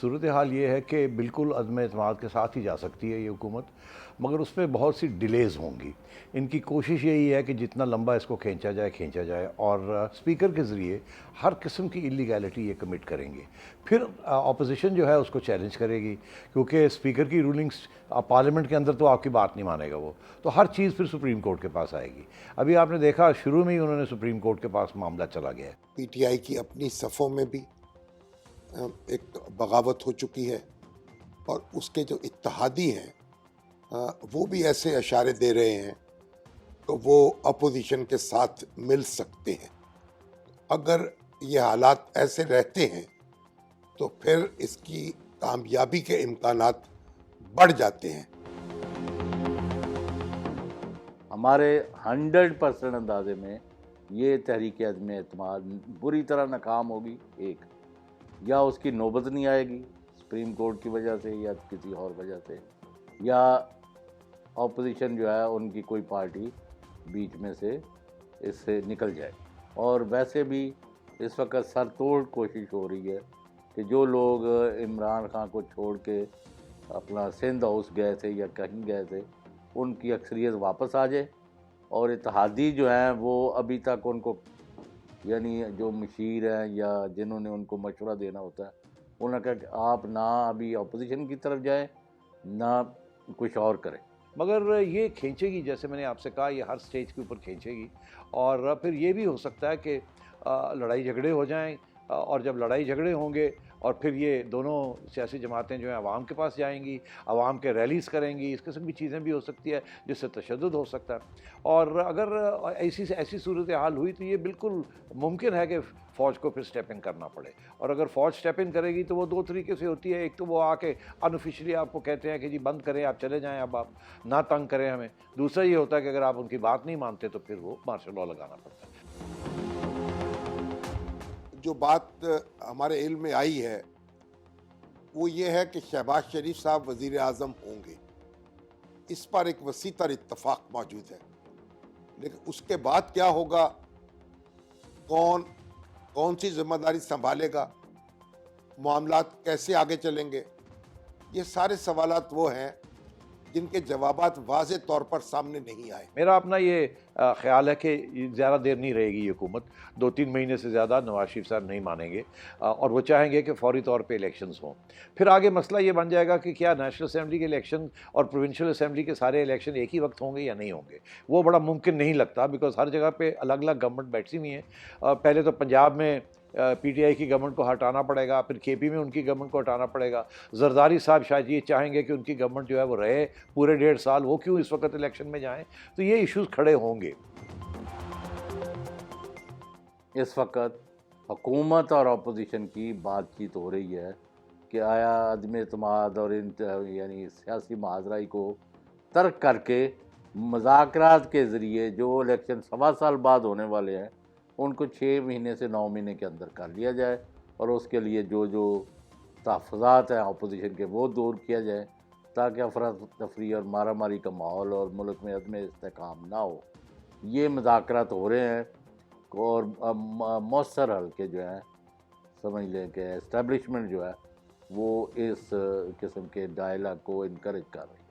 صورتحال یہ ہے کہ بالکل عدم اعتماد کے ساتھ ہی جا سکتی ہے یہ حکومت، مگر اس میں بہت سی ڈیلیز ہوں گی۔ ان کی کوشش یہی ہے کہ جتنا لمبا اس کو کھینچا جائے اور اسپیکر کے ذریعے ہر قسم کی اللیگیلٹی یہ کمٹ کریں گے۔ پھر اپوزیشن جو ہے اس کو چیلنج کرے گی، کیونکہ اسپیکر کی رولنگز پارلیمنٹ کے اندر تو آپ کی بات نہیں مانے گا وہ، تو ہر چیز پھر سپریم کورٹ کے پاس آئے گی۔ ابھی آپ نے دیکھا شروع میں ہی انہوں نے سپریم کورٹ کے پاس معاملہ چلا گیا ہے۔ پی ٹی آئی کی اپنی صفوں میں بھی ایک بغاوت ہو چکی ہے، اور اس کے جو اتحادی ہیں وہ بھی ایسے اشارے دے رہے ہیں کہ وہ اپوزیشن کے ساتھ مل سکتے ہیں۔ اگر یہ حالات ایسے رہتے ہیں تو پھر اس کی کامیابی کے امکانات بڑھ جاتے ہیں۔ ہمارے 100% اندازے میں یہ تحریک عدم اعتماد بری طرح ناکام ہوگی، ایک یا اس کی نوبت نہیں آئے گی سپریم کورٹ کی وجہ سے یا کسی اور وجہ سے، یا اپوزیشن جو ہے ان کی کوئی پارٹی بیچ میں سے اس سے نکل جائے۔ اور ویسے بھی اس وقت سر توڑ کوشش ہو رہی ہے کہ جو لوگ عمران خان کو چھوڑ کے اپنا سندھ ہاؤس گئے تھے یا کہیں گئے تھے ان کی اکثریت واپس آ جائے، اور اتحادی جو ہیں وہ ابھی تک ان کو یعنی جو مشیر ہیں یا جنہوں نے ان کو مشورہ دینا ہوتا ہے انہوں نے کہا کہ آپ نہ ابھی اپوزیشن کی طرف جائیں نہ کچھ اور کریں۔ مگر یہ کھینچے گی، جیسے میں نے آپ سے کہا، یہ ہر سٹیج کے اوپر کھینچے گی، اور پھر یہ بھی ہو سکتا ہے کہ لڑائی جھگڑے ہو جائیں، اور جب لڑائی جھگڑے ہوں گے اور پھر یہ دونوں سیاسی جماعتیں جو ہیں عوام کے پاس جائیں گی، عوام کے ریلیز کریں گی، اس قسم کی چیزیں بھی ہو سکتی ہے جس سے تشدد ہو سکتا ہے۔ اور اگر ایسی صورتحال ہوئی تو یہ بالکل ممکن ہے کہ فوج کو پھر سٹیپ ان کرنا پڑے، اور اگر فوج سٹیپ ان کرے گی تو وہ دو طریقے سے ہوتی ہے۔ ایک تو وہ آ کے انآفیشلی آپ کو کہتے ہیں کہ جی بند کریں، آپ چلے جائیں، اب آپ نہ تنگ کریں ہمیں۔ دوسرا یہ ہوتا ہے کہ اگر آپ ان کی بات نہیں مانتے تو پھر وہ مارشل لاء لگانا پڑتا ہے۔ جو بات ہمارے علم میں آئی ہے وہ یہ ہے کہ شہباز شریف صاحب وزیر اعظم ہوں گے، اس پر ایک وسیع تر اتفاق موجود ہے، لیکن اس کے بعد کیا ہوگا، کون سی ذمہ داری سنبھالے گا، معاملات کیسے آگے چلیں گے، یہ سارے سوالات وہ ہیں جن کے جوابات واضح طور پر سامنے نہیں آئے۔ میرا اپنا یہ خیال ہے کہ زیادہ دیر نہیں رہے گی یہ حکومت، 2-3 مہینے سے زیادہ نواز شریف صاحب نہیں مانیں گے، اور وہ چاہیں گے کہ فوری طور پہ الیکشنز ہوں۔ پھر آگے مسئلہ یہ بن جائے گا کہ کیا نیشنل اسمبلی کے الیکشن اور پروونشل اسمبلی کے سارے الیکشن ایک ہی وقت ہوں گے یا نہیں ہوں گے۔ وہ بڑا ممکن نہیں لگتا، بیکاز ہر جگہ پہ الگ الگ گورنمنٹ بیٹھی ہوئی ہیں۔ پہلے تو پنجاب میں پی ٹی آئی کی گورنمنٹ کو ہٹانا پڑے گا، پھر کے پی میں ان کی گورنمنٹ کو ہٹانا پڑے گا۔ زرداری صاحب شاید یہ چاہیں گے کہ ان کی گورنمنٹ جو ہے وہ رہے پورے 1.5 سال، وہ کیوں اس وقت الیکشن میں جائیں، تو یہ ایشوز کھڑے ہوں گے۔ اس وقت حکومت اور اپوزیشن کی بات چیت ہو رہی ہے کہ آیا عدم اعتماد اور یعنی سیاسی معاذرائی کو ترک کر کے مذاکرات کے ذریعے جو الیکشن 1.25 سال بعد ہونے والے ہیں ان کو 6 مہینے سے 9 مہینے کے اندر کر لیا جائے، اور اس کے لیے جو تحفظات ہیں اپوزیشن کے وہ دور کیا جائے تاکہ افراتفری اور مارا ماری کا ماحول اور ملک میں عدم استحکام نہ ہو۔ یہ مذاکرات ہو رہے ہیں، اور مؤثر حل کے جو ہیں سمجھ لیں کہ اسٹیبلشمنٹ جو ہے وہ اس قسم کے ڈائلاگ کو انکریج کر رہی ہے۔